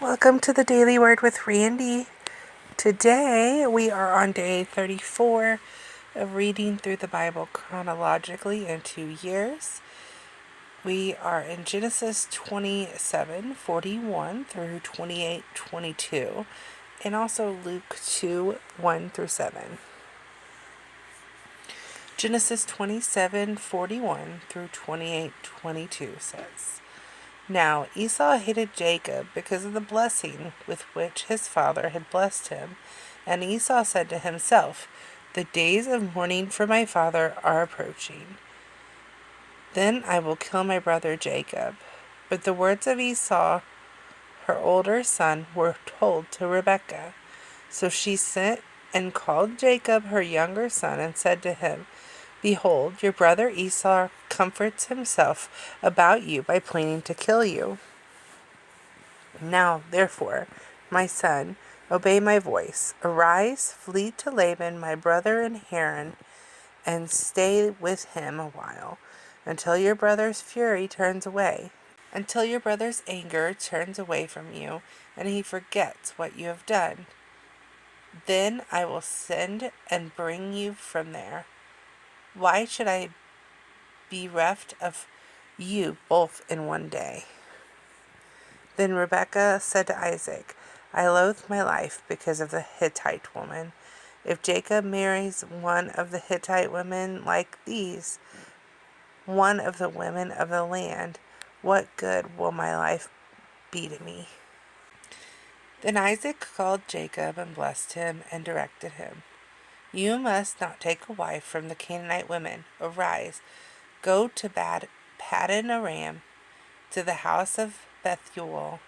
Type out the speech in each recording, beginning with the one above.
Welcome to the Daily Word with Randy. Today we are on day 34 of reading through the Bible chronologically in 2 years. We are in Genesis 27:41 through 28:22, and also Luke 2:1 through 7. Genesis 27:41 through 28:22 says, Now Esau hated Jacob because of the blessing with which his father had blessed him. And Esau said to himself, The days of mourning for my father are approaching. Then I will kill my brother Jacob. But the words of Esau, her older son, were told to Rebekah. So she sent and called Jacob her younger son and said to him, Behold, your brother Esau comforts himself about you by planning to kill you. Now, therefore, my son, obey my voice. Arise, flee to Laban, my brother in Haran, and stay with him a while, until your brother's fury turns away, until your brother's anger turns away from you, and he forgets what you have done. Then I will send and bring you from there. Why should I be bereft of you both in one day? Then Rebekah said to Isaac, I loathe my life because of the Hittite woman. If Jacob marries one of the Hittite women like these, one of the women of the land, what good will my life be to me? Then Isaac called Jacob and blessed him and directed him, You must not take a wife from the Canaanite women. Arise, go to Paddan Aram, to the house of Bethuel,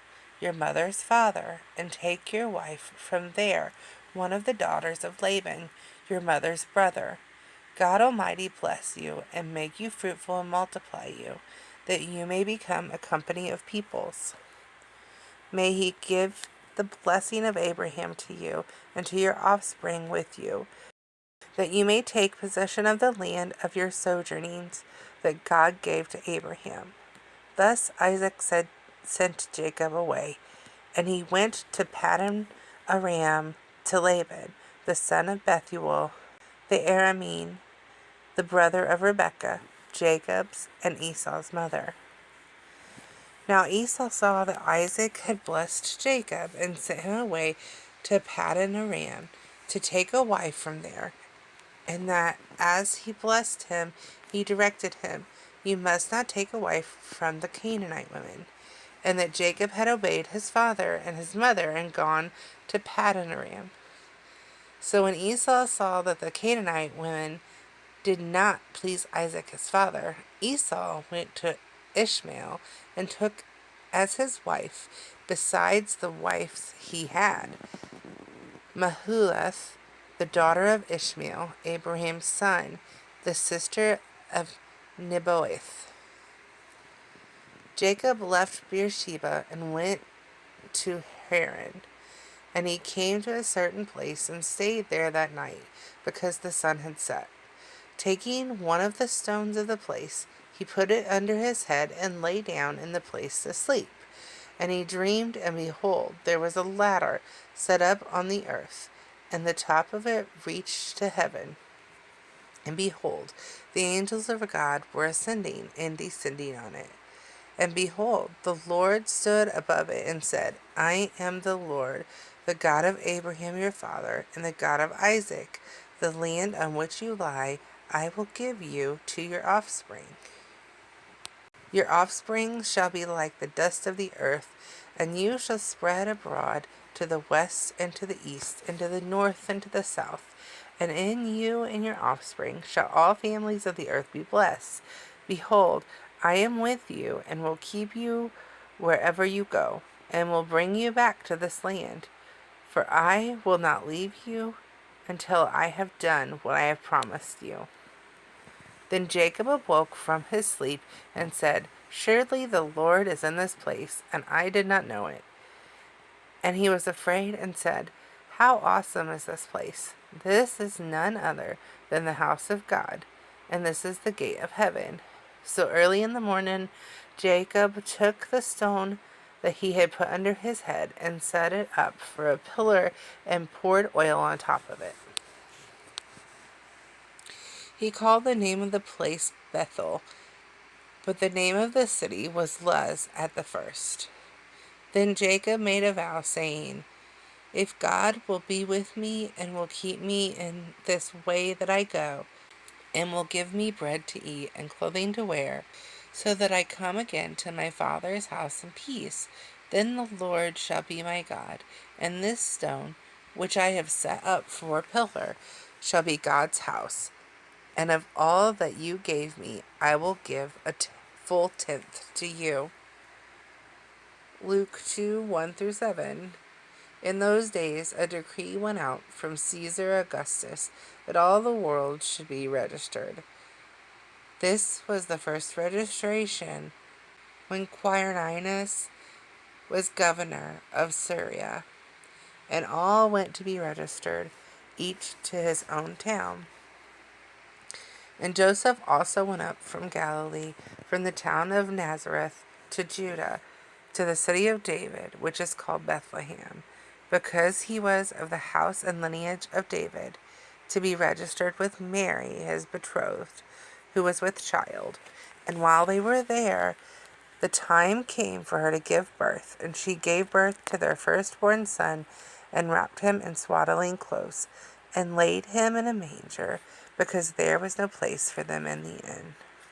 your mother's father, and take your wife from there, one of the daughters of Laban, your mother's brother. God Almighty bless you, and make you fruitful and multiply you, that you may become a company of peoples. May he give the blessing of Abraham to you, and to your offspring with you, that you may take possession of the land of your sojournings that God gave to Abraham. Thus Isaac sent Jacob away, and he went to Paddan Aram to Laban, the son of Bethuel, the Aramean, the brother of Rebekah, Jacob's and Esau's mother. Now Esau saw that Isaac had blessed Jacob, and sent him away to Paddan Aram to take a wife from there, and that as he blessed him, he directed him, You must not take a wife from the Canaanite women, and that Jacob had obeyed his father and his mother and gone to Paddan Aram. So when Esau saw that the Canaanite women did not please Isaac his father, Esau went to Ishmael and took as his wife, besides the wives he had, Mahulath, the daughter of Ishmael, Abraham's son, the sister of Nebaioth. Jacob left Beersheba and went to Haran, and he came to a certain place and stayed there that night, because the sun had set. Taking one of the stones of the place, he put it under his head and lay down in the place to sleep. And he dreamed, and behold, there was a ladder set up on the earth, and the top of it reached to heaven. And behold, the angels of God were ascending and descending on it. And behold, the Lord stood above it and said, I am the Lord, the God of Abraham your father, and the God of Isaac. The land on which you lie, I will give you to your offspring. Your offspring shall be like the dust of the earth, and you shall spread abroad to the west and to the east, and to the north and to the south. And in you and your offspring shall all families of the earth be blessed. Behold, I am with you, and will keep you wherever you go, and will bring you back to this land. For I will not leave you until I have done what I have promised you. Then Jacob awoke from his sleep and said, Surely the Lord is in this place, and I did not know it. And he was afraid and said, How awesome is this place! This is none other than the house of God, and this is the gate of heaven. So early in the morning, Jacob took the stone that he had put under his head, and set it up for a pillar, and poured oil on top of it. He called the name of the place Bethel, but the name of the city was Luz at the first. Then Jacob made a vow, saying, "If God will be with me, and will keep me in this way that I go, and will give me bread to eat and clothing to wear, so that I come again to my father's house in peace, then the Lord shall be my God, and this stone, which I have set up for a pillar, shall be God's house. And of all that you gave me, I will give a full tenth to you." Luke 2, 1-7. In those days, a decree went out from Caesar Augustus that all the world should be registered. This was the first registration when Quirinius was governor of Syria, and all went to be registered, each to his own town. And Joseph also went up from Galilee, from the town of Nazareth to Judah, to the city of David, which is called Bethlehem, because he was of the house and lineage of David, to be registered with Mary, his betrothed, who was with child. And while they were there, the time came for her to give birth, and she gave birth to their firstborn son, and wrapped him in swaddling clothes, and laid him in a manger, because there was no place for them in the inn.